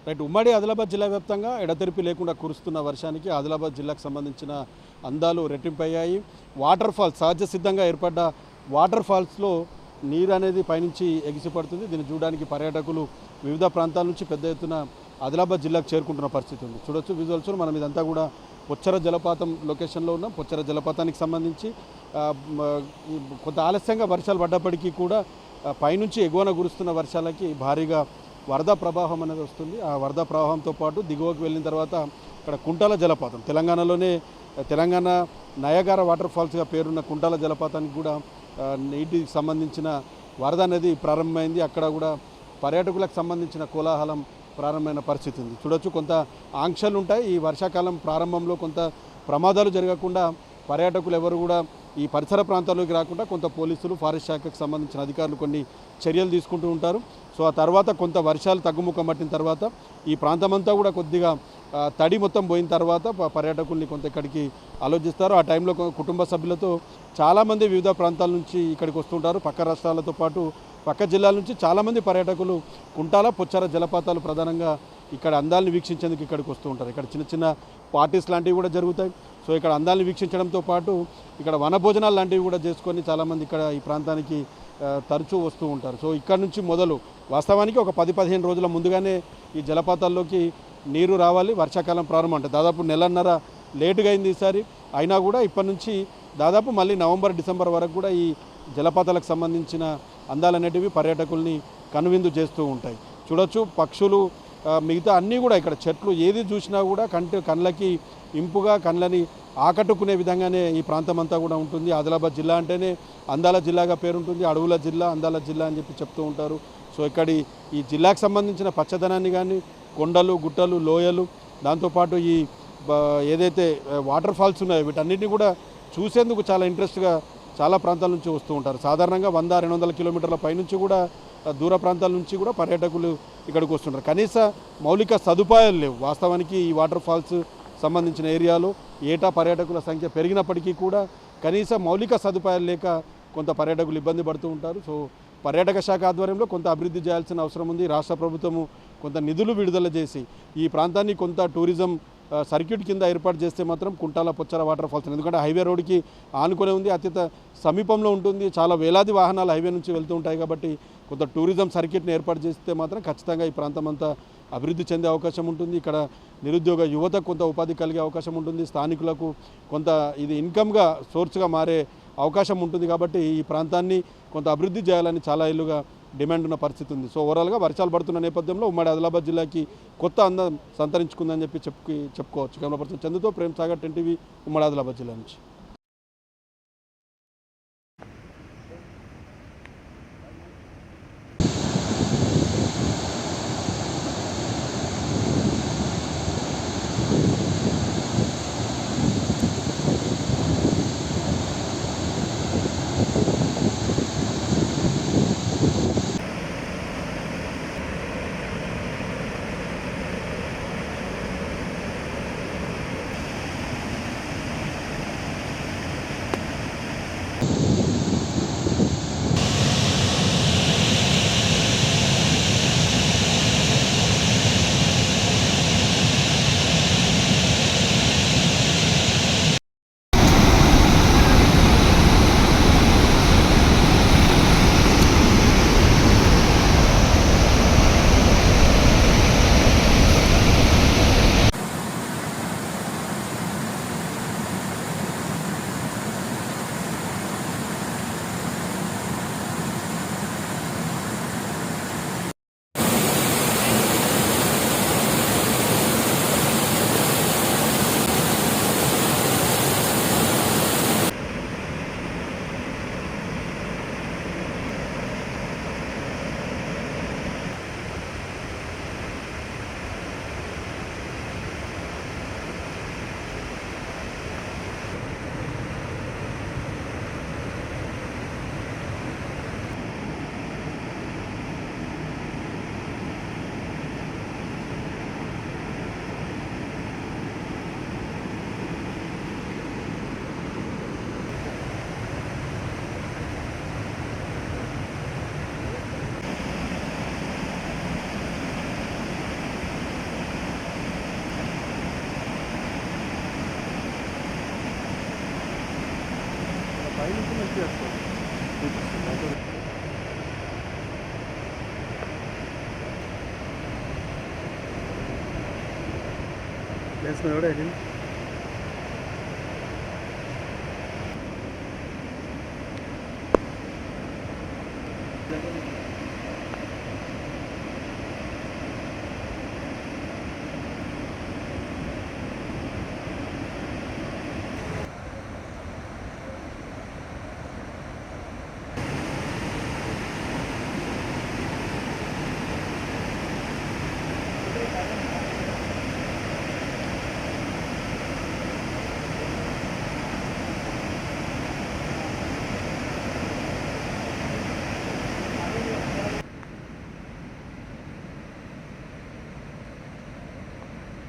Right. ఉమ్మడి ఆదిలాబాద్ జిల్లా వ్యాప్తంగా ఎడతెరిపి లేకుండా కురుస్తున్న వర్షానికి ఆదిలాబాద్ జిల్లాకు సంబంధించిన అందాలు రెట్టింపయ్యాయి. వాటర్ ఫాల్స్ సహజ సిద్ధంగా ఏర్పడ్డ వాటర్ ఫాల్స్లో నీరు అనేది పైనుంచి ఎగిసిపడుతుంది. దీన్ని చూడడానికి పర్యాటకులు వివిధ ప్రాంతాల నుంచి పెద్ద ఎత్తున ఆదిలాబాద్ జిల్లాకు చేరుకుంటున్న పరిస్థితి ఉంది. చూడొచ్చు విజువల్స్. మనం ఇదంతా కూడా పొచ్చర జలపాతం లొకేషన్లో ఉన్నాం. పొచ్చర జలపాతానికి సంబంధించి కొంత ఆలస్యంగా వర్షాలు పడ్డప్పటికీ కూడా పైనుంచి ఎగువన కురుస్తున్న వర్షాలకి భారీగా వరద ప్రవాహం అనేది వస్తుంది. ఆ వరద ప్రవాహంతో పాటు దిగువకు వెళ్ళిన తర్వాత ఇక్కడ కుంటాల జలపాతం, తెలంగాణ నయగార వాటర్ ఫాల్స్గా పేరున్న కుంటాల జలపాతానికి కూడా నీటికి సంబంధించిన వరద అనేది ప్రారంభమైంది. అక్కడ కూడా పర్యాటకులకు సంబంధించిన కోలాహలం ప్రారంభమైన పరిస్థితి ఉంది. చూడొచ్చు, కొంత ఆంక్షలు ఉంటాయి. ఈ వర్షాకాలం ప్రారంభంలో కొంత ప్రమాదాలు జరగకుండా పర్యాటకులు ఎవరు కూడా ఈ పరిసర ప్రాంతాల్లోకి రాకుండా కొంత పోలీసులు, ఫారెస్ట్ శాఖకు సంబంధించిన అధికారులు కొన్ని చర్యలు తీసుకుంటూ ఉంటారు. సో ఆ తర్వాత కొంత వర్షాలు తగ్గుముఖం పట్టిన తర్వాత ఈ ప్రాంతమంతా కూడా కొద్దిగా తడి మొత్తం పోయిన తర్వాత పర్యాటకుల్ని కొంత ఇక్కడికి ఆలోచిస్తారు. ఆ టైంలో కుటుంబ సభ్యులతో చాలామంది వివిధ ప్రాంతాల నుంచి ఇక్కడికి వస్తుంటారు. పక్క రాష్ట్రాలతో పాటు పక్క జిల్లాల నుంచి చాలామంది పర్యాటకులు కుంటాల, పొచ్చర జలపాతాలు ప్రధానంగా ఇక్కడ అందాలను వీక్షించేందుకు ఇక్కడికి వస్తూ ఉంటారు. ఇక్కడ చిన్న చిన్న పార్టీస్ లాంటివి కూడా జరుగుతాయి. సో ఇక్కడ అందాలను వీక్షించడంతో పాటు ఇక్కడ వనభోజనాలు లాంటివి కూడా చేసుకొని చాలామంది ఇక్కడ ఈ ప్రాంతానికి తరచూ వస్తూ ఉంటారు. సో ఇక్కడ నుంచి మొదలు వాస్తవానికి ఒక 10-15 రోజుల ముందుగానే ఈ జలపాతాల్లోకి నీరు రావాలి. వర్షాకాలం ప్రారంభం అంటే దాదాపు నెలన్నర లేటుగా అయింది ఈసారి. అయినా కూడా ఇప్పటి నుంచి దాదాపు మళ్ళీ నవంబర్, డిసెంబర్ వరకు కూడా ఈ జలపాతాలకు సంబంధించిన అందాలనేటివి పర్యాటకుల్ని కనువిందు చేస్తూ ఉంటాయి. చూడొచ్చు, పక్షులు మిగతా అన్నీ కూడా ఇక్కడ చెట్లు ఏది చూసినా కూడా కళ్ళకి ఇంపుగా కళ్ళని ఆకట్టుకునే విధంగానే ఈ ప్రాంతం అంతా కూడా ఉంటుంది. ఆదిలాబాద్ జిల్లా అంటేనే అందాల జిల్లాగా పేరుంటుంది. అడవుల జిల్లా, అందాల జిల్లా అని చెప్పి చెప్తూ ఉంటారు. సో ఇక్కడి ఈ జిల్లాకు సంబంధించిన పచ్చదనాన్ని కానీ, కొండలు, గుట్టలు, లోయలు, దాంతోపాటు ఈ ఏదైతే వాటర్ ఫాల్స్ ఉన్నాయో వీటన్నిటిని కూడా చూసేందుకు చాలా ఇంట్రెస్ట్గా చాలా ప్రాంతాల నుంచి వస్తూ ఉంటారు. సాధారణంగా 100-200 కిలోమీటర్ల పైనుంచి కూడా దూర ప్రాంతాల నుంచి కూడా పర్యాటకులు ఇక్కడికి వస్తుంటారు. కనీస మౌలిక సదుపాయాలు లేవు. వాస్తవానికి ఈ వాటర్ ఫాల్స్ సంబంధించిన ఏరియాలో ఏటా పర్యాటకుల సంఖ్య పెరిగినప్పటికీ కూడా కనీస మౌలిక సదుపాయాలు లేక కొంత పర్యాటకులు ఇబ్బంది పడుతూ ఉంటారు. సో పర్యాటక శాఖ ఆధ్వర్యంలో కొంత అభివృద్ధి చేయాల్సిన అవసరం ఉంది. రాష్ట్ర ప్రభుత్వము కొంత నిధులు విడుదల చేసి ఈ ప్రాంతాన్ని కొంత టూరిజం సర్క్యూట్ కింద ఏర్పాటు చేస్తే మాత్రం కుంటాల, పొచ్చర వాటర్ ఫాల్స్, ఎందుకంటే హైవే రోడ్డుకి ఆనుకునే ఉంది, అత్యంత సమీపంలో ఉంటుంది. చాలా వేలాది వాహనాలు హైవే నుంచి వెళ్తూ ఉంటాయి. కాబట్టి కొంత టూరిజం సర్క్యూట్ని ఏర్పాటు చేస్తే మాత్రం ఖచ్చితంగా ఈ ప్రాంతం అంతా అభివృద్ధి చెందే అవకాశం ఉంటుంది. ఇక్కడ నిరుద్యోగ యువతకు కొంత ఉపాధి కలిగే అవకాశం ఉంటుంది. స్థానికులకు కొంత ఇది ఇన్కమ్గా సోర్స్గా మారే అవకాశం ఉంటుంది. కాబట్టి ఈ ప్రాంతాన్ని కొంత అభివృద్ధి చేయాలని చాలా ఏళ్ళుగా డిమాండ్ ఉన్న పరిస్థితి ఉంది. సో ఓవరాల్గా వర్షాలు పడుతున్న నేపథ్యంలో ఉమ్మడి ఆదిలాబాద్ జిల్లాకి కొత్త అందం సంతరించుకుందని చెప్పుకోవచ్చు. కెమెరా పర్సన్ చందుతో ప్రేమ్ సాగర్, 10 టీవీ, ఉమ్మడి ఆదిలాబాద్ జిల్లా నుంచి. ప్లేస్ మీద కూడా